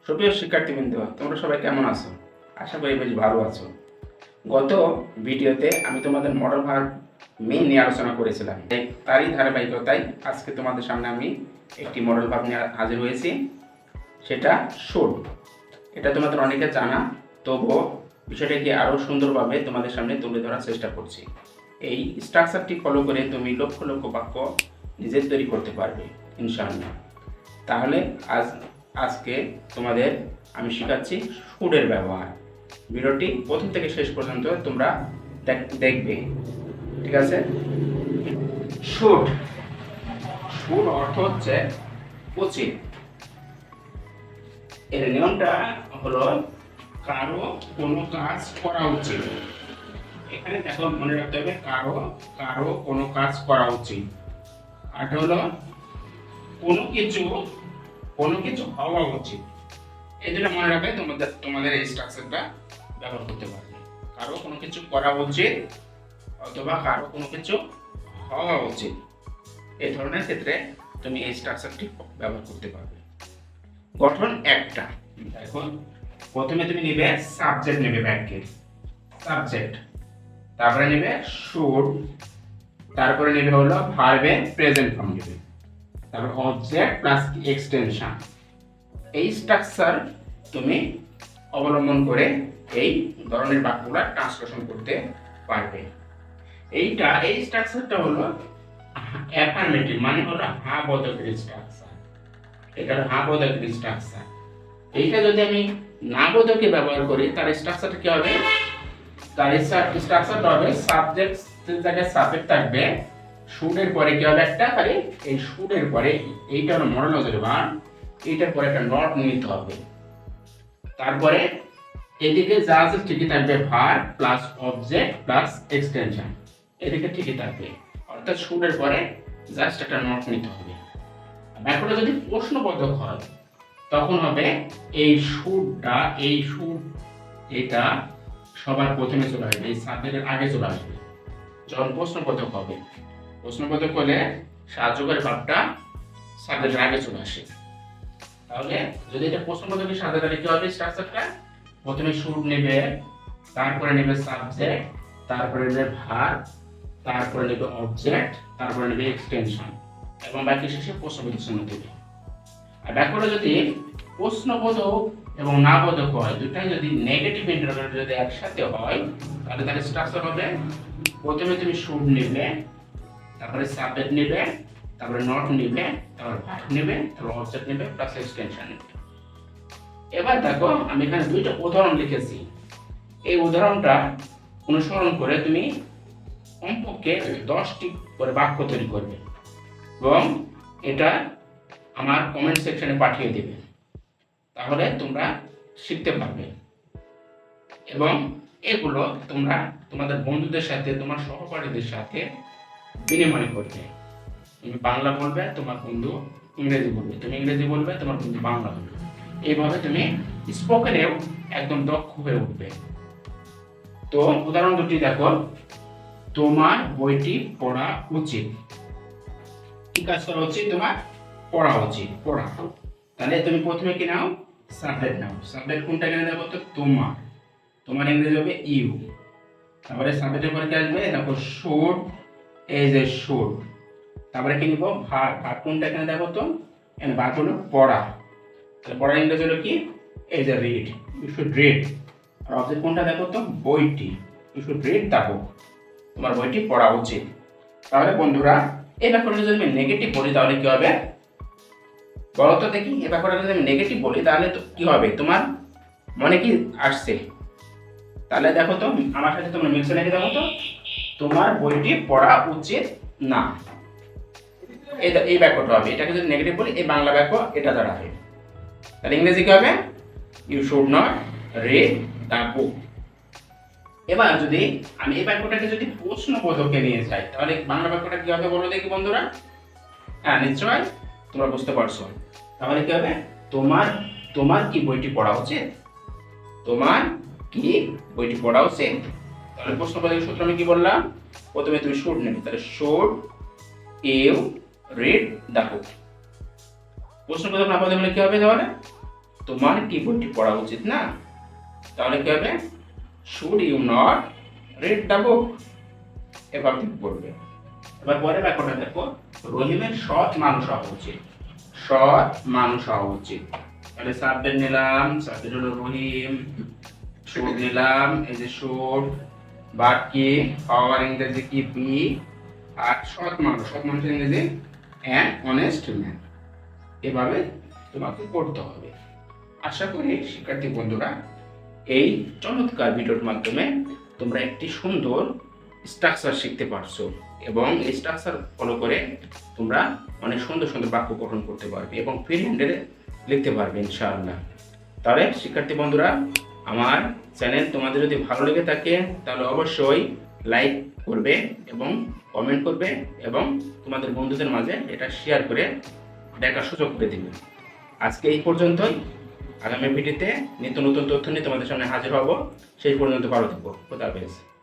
সুপ্রিয় শিক্ষার্থীবৃন্দ, তোমরা সবাই কেমন আছো? আশা করি বেশ ভালো আছো। গত ভিডিওতে আমি তোমাদের মডেল ভার্ব মেইন নিয়ে আলোচনা করেছিলাম। তারই ধারাবাহিকতায় আজকে তোমাদের সামনে আমি একটি মডেল ভার্ব নিয়ে হাজির হয়েছি, সেটা শুড। এটা তোমাদের অনেকে জানা, তবুও বিষয়টাকে আরও সুন্দরভাবে তোমাদের সামনে তুলে ধরার চেষ্টা করছি। এই স্ট্রাকচারটি ফলো করে তুমি লক্ষ লক্ষ বাক্য নিজে তৈরি করতে পারবে ইনশাআল্লাহ। তাহলে আজকে তোমাদের আমি শেখাচ্ছি শুডের ব্যবহার। ভিডিওটি প্রথম থেকে শেষ পর্যন্ত তোমরা দেখবে, ঠিক আছে? শুড শুড অর্থ হচ্ছে উচিত। এর নিয়মটা হলো কারো কোনো কাজ করা উচিত। এখানে দেখো, মনে রাখতে হবে কারো কোনো কাজ করা উচিত। আর হলো কোনো কিছু হওয়া উচিত। এই দুটো মনে রাখলে তোমাদের এই স্ট্রাকচারটা ব্যবহার করতে পারবে। কারো কোনো কিছু করা উচিত অথবা কারো কোনো কিছু হওয়া উচিত, এই ধরনের ক্ষেত্রে তুমি এই স্ট্রাকচারটি ব্যবহার করতে পারবে। গঠন একটা, এখন প্রথমে তুমি নেবে সাবজেক্ট, নেবে বাক্যের সাবজেক্ট, তারপরে নেবে শুড, তারপরে নেবে হলো ভার্বের প্রেজেন্ট ফর্ম নেবে, তারপর অবজেক্ট প্লাস এক্সটেনশন। এই স্ট্রাকচার তুমি অবলম্বন করে এই ধরনের বাক্যগুলো ট্রান্সলেশন করতে পারবে। এই স্ট্রাকচারটা হলো অ্যাফার্মেটিভ, মানে হলো হ্যাঁ বোধকের স্ট্রাকচার। এটা হলো হ্যাঁ বোধকের স্ট্রাকচার। এইটা যদি আমি না বোধকে ব্যবহার করি, তার স্ট্রাকচারটা কি হবে? তার স্ট্রাকচারটা হবে সাবজেক্টের জায়গায় সাবজেক্ট থাকবে, শুডের পরে কি হবে? একটা খালি এই শুডের পরে এইটা হলো মডাল ভার্ব, এইটার পরে একটা নট নিতে হবে। তারপরে এদিকে যা আছে ঠিকই থাকবে, verb plus object plus extension, এদিকে ঠিকই থাকবে। অর্থাৎ শুডের পরে জাস্ট একটা নট নিতে হবে। ব্যাপারটা যদি প্রশ্নবোধক হয়, তখন হবে এই শুডটা, এটা সবার প্রথমে চলে আসবে, এই সাবজেক্টের আগে চলে আসবে। যখন প্রশ্নবোধক হবে, প্রশ্নবোধক হলে সাহায্যকারী ভার্বটা সাবজেক্টের আগে চলে আসে। তাহলে যদি এটা প্রশ্নবোধকের সাথে, তাহলে কি হবে স্ট্রাকচারটা? প্রথমে শুড নেবে, তারপরে নেবে সাবজেক্ট, তারপরে নেবে ভার্ব, তারপরে নেবে অবজেক্ট, তারপরে নেবে এক্সটেনশন, এবং বাকি শেষে প্রশ্নবোধক চিহ্ন দেবে। আর ব্যাকরণে যদি প্রশ্নবোধক এবং না বোধক হয়, দুটাই যদি নেগেটিভ ইন্টারভেল যদি একসাথে হয়, তাহলে তার স্ট্রাকচার হবে প্রথমে তুমি শুড নেবে, তারপরে সাবজেক্ট নেবে, তারপরে নট নেবে, তারপরে ভার্ব নেবে, তারপরে অবজেক্ট নেবে প্লাস এক্সটেনশন নেবে। এবার দেখো, আমি এখানে দুইটা উদাহরণ লিখেছি। এই উদাহরণটা অনুসরণ করে তুমি কমপক্ষে 10টি করে বাক্য তৈরি করবে এবং এটা আমার কমেন্ট সেকশনে পাঠিয়ে দেবে। তাহলে তোমরা শিখতে পারবে এবং এগুলো তোমরা তোমাদের বন্ধুদের সাথে, তোমার সহপাঠীদের সাথে বিনিময় করবে। তুমি বাংলা বলবে, তোমার বন্ধু ইংরেজি বলবে, তুমি ইংরেজি বলবে, তোমার বন্ধু বাংলা বলবে। এইভাবে তুমি স্পোকেনেও একদম দক্ষ হয়ে উঠবে। তো উদাহরণ দুটি দেখো। তোমার বইটি পড়া উচিত। কি কাজ করা উচিত? তোমার পড়া উচিত, পড়া। তাহলে তুমি প্রথমে কি নাও? সাবজেক্ট নাও। সাবজেক্ট কোনটা কেন দেবো? তো তোমার ইংরেজি হবে ইউ। তারপরে সাবজেক্টের পরে কি আসবে? দেখো শুড, এই যে শুড। তারপরে কি নিব? ভার্ব। ভার্ব কোনটা কেন দেবো? তো এখানে ভার্ব হলো পড়া। তাহলে পড়ার ইংরেজি হলো কি? এই যে রিড, ইউ শুড রিড। আর অবজেক্ট কোনটা দেখো? তো বইটি, you should read the book. তোমার বইটি পড়া উচিত। তাহলে বন্ধুরা, এই ব্যাপারটা যদি আমি নেগেটিভ বলি, তাহলে কি হবে বলো তো দেখি? এই ব্যাপারটা যদি আমি নেগেটিভ বলি, তাহলে তো কি হবে? তোমার মনে কি আসছে? তাহলে দেখো তো, আমার সাথে তোমরা মিলছে নাকি? দেখো তো, তোমার বইটি পড়া উচিত না। এই বাক্যটা হবে। এটাকে যদি নেগেটিভ বলি, এই বাংলা বাক্য এটা দাঁড়াবে। তাহলে ইংরেজি কি হবে? You should not read the book. এবার যদি আমি এই বাক্যটাকে যদি প্রশ্নবোধকে নিয়ে যাই, তাহলে বাংলা বাক্যটা কি হবে বলো দেখি বন্ধুরা? হ্যাঁ, নিশ্চয় তোমরা বুঝতে পারছো। তাহলে কি হবে? তোমার কি বইটি পড়া উচিত? তোমার কি বইটি পড়া উচিত? তাহলে প্রশ্নবোধকের সূত্র আমি কি বললাম? প্রথমে তুমি শুড নেবে, তাহলে should you read the book. প্রশ্নবোধক না বলতে কি হবে? তাহলে তোমার কি বইটি পড়া উচিত না? তাহলে কি হবে? Should you not read the book? এভাবে তুমি পড়বে। এবার পরে ব্যাপারটা দেখো, রহিমের সৎ মানুষ হওয়া উচিত। সৎ মানুষ হওয়া উচিত। তাহলে সাবজেক্ট নিলাম, সাবজেক্ট হলো রহিম। শুড নিলাম, এই যে শুড। বাট কি? হওয়ার ইংরেজি কি? বি। আর সৎ মানুষ, সৎ মানুষের ইংরেজি অ্যান অনেস্ট ম্যান। এভাবে তোমাকে পড়তে হবে। আশা করি শিক্ষার্থী বন্ধুরা এই চমৎকার ভিডিওর মাধ্যমে তোমরা একটি সুন্দর স্ট্রাকচার শিখতে পারছো এবং এই স্ট্রাকচার ফলো করে তোমরা অনেক সুন্দর সুন্দর বাক্য গঠন করতে পারবে এবং ফ্রি হ্যান্ডে লিখতে পারবে ইনশাআল্লাহ। তাহলে শিক্ষার্থী বন্ধুরা, আমার চ্যানেল তোমাদের যদি ভালো লেগে থাকে তাহলে অবশ্যই লাইক করবে এবং কমেন্ট করবে এবং তোমাদের বন্ধুদের মাঝে এটা শেয়ার করে দেখার সুযোগ করে দিবে। আজকে এই পর্যন্তই। আগামী ভিডিওতে নিত্য নতুন তথ্য নিয়ে তোমাদের সামনে হাজির হব। সেই পর্যন্ত ভালো থাকো। খোদা হাফেজ।